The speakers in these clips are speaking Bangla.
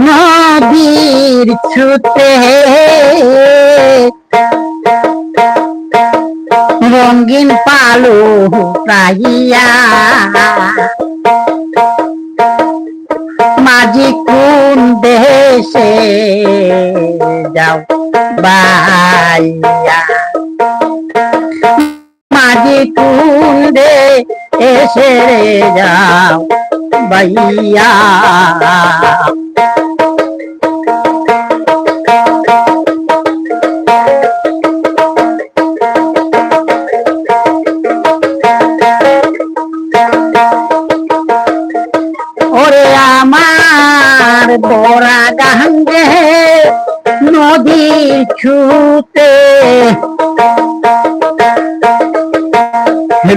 নদীর ছুতে রঙিন পালু রাইয়া মাঝি কোন দেশে যাও বাইয়া মাঝি কোন দেশে যাও বাইয়া ওরে আমার বড়া গাঙ্গে নদী ছুতে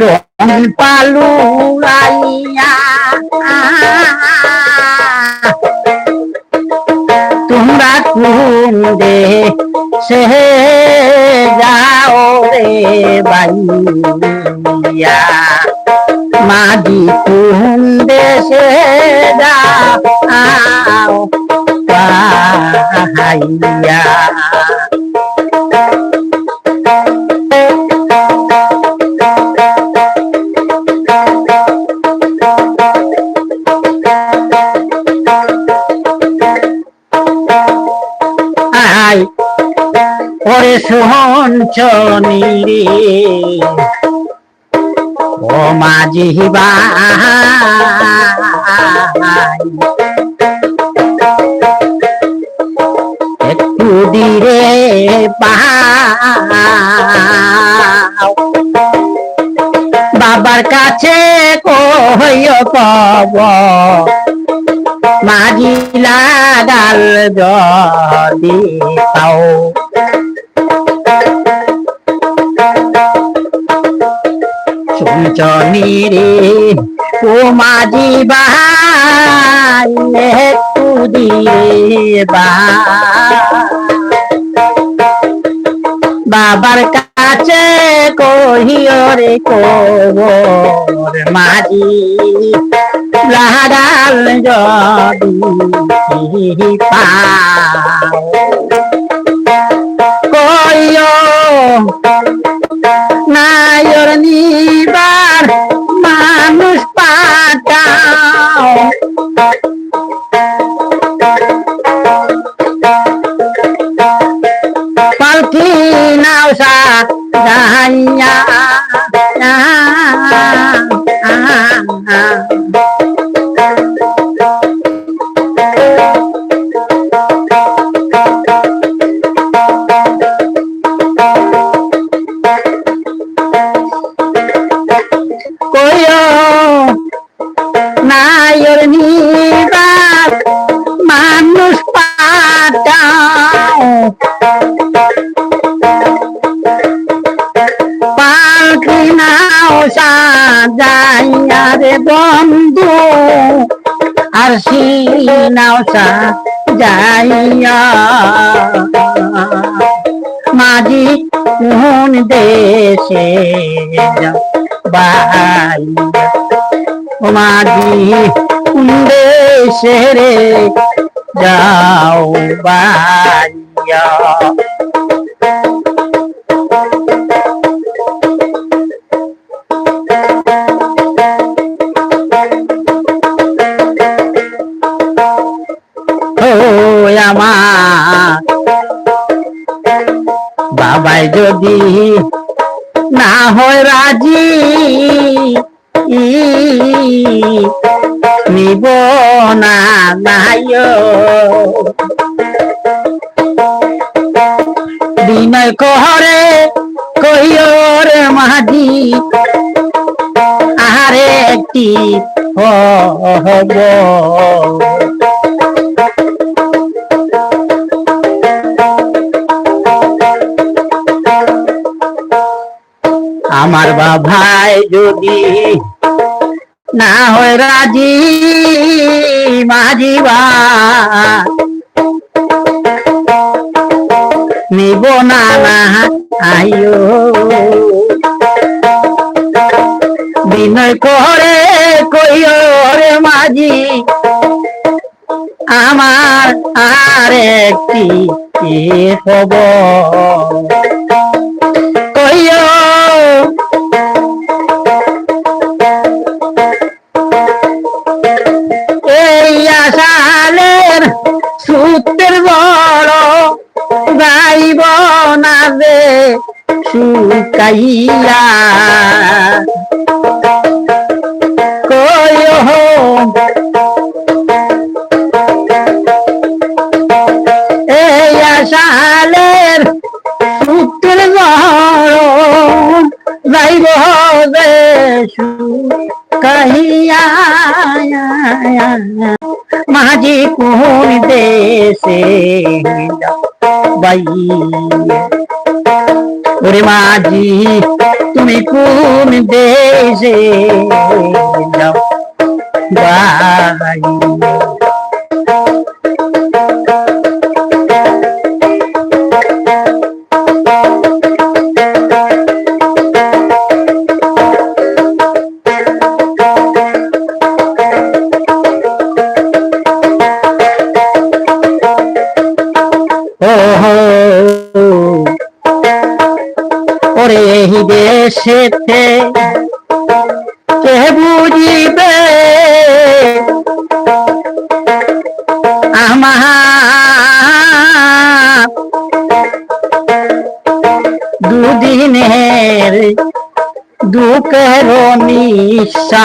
রং পালু রাইয়া তোমরা কোন দেশে যাও রে বাইয়া মাঝি কোন দেশে যাও পাহাইয়া ওরে শোন চনি ও মাঝি ভাই একটু দিরে পাও বাবার কাছে কইও পাব মাঝি লাগাল যদি পাও শুনছনি রে ও মাঝি ভাই একটু দিয়ে বাবার কাছে কহিও রে কোর মাঝি লাগাল যদি পাও কইও নায়র নিবার মানুষ পাঠাও পালকি নাওসা গাইয়া নায়র নিবার মানুষ পাঠাও পালকি নাও সাজাইয়া রে বন্ধু আর নাও সাজাইয়া মাঝি কোন দেশে বাইয়া মাঝি কোন দেশে রে যাও বাইয়া ও আমার বাবাই যদি না হয় রাজি নিব না নাইও বিনয় করে কইও রে মাঝি আহারে একটি হব আমার বাবাই যদি না হয় রাজি মাঝি ভাই নিব না আইও বিনয় করে কইও রে মাঝি আমার আর একটি খবর কইও এই আষাঢ়ের সূত্রের বড় গাইব না রে শুকাইয়া কইও এই আষাঢ়ের সূত্রের বড় গাইব রে শুকাইয়া মাঝি কোন দেশে বাই ওরে মাঝি তুমি কোন দেশে যাও বাই ওরে এই দেশেতে কে বুঝিবে আমার দুদিনের দুঃখের নিঃশ্বাস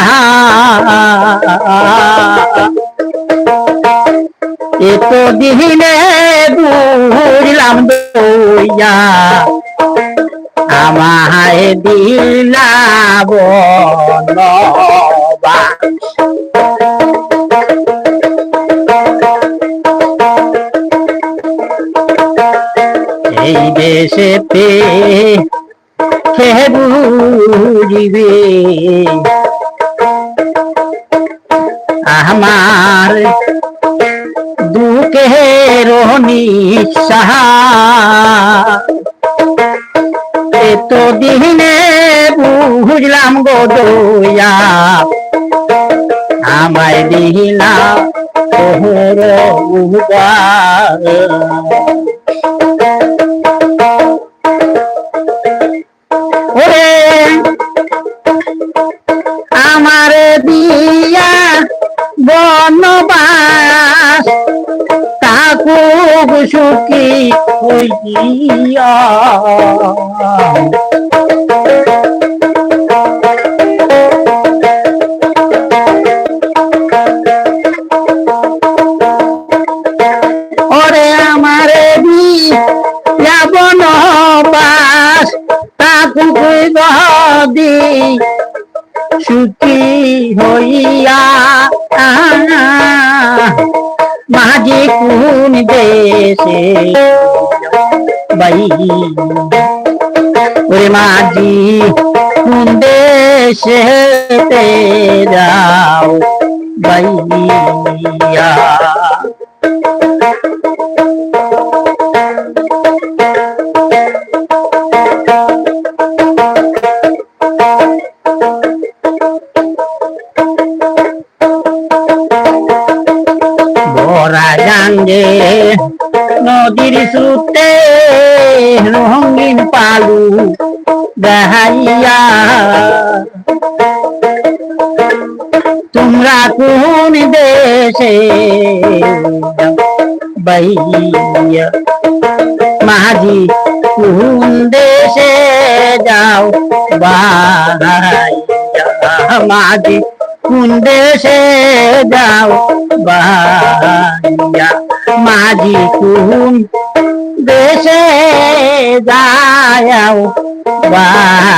এত দিনে বুঝলাম দইয়া আমায় দিলা বনবাস এই দেশেতে কে বুঝিবে আমার দুঃখের নিঃশ্বাস এত দিনে বুঝলাম গো দয়া আমায় দিলা তোহর ওরে আমার দিয়া বনবাস তাকুক সুখী হইয়া ওরে আমারে দিয়া বনবাস তাকুক গদি সুখী হইয়া মাঝি কোন দেশে বাই ওরে মাঝি কোন দেশে যাও বাইয়া রাজাঙ্গে নদীর স্রোতে রঙিন পালু দেখাইয়া তোমরা কোন দেশে বাইয়া মাঝি কোন দেশে যাও বাইয়া মাঝি কোন দেশে যাও বাইয়া মাঝি কোন দেশে যাও বাইয়া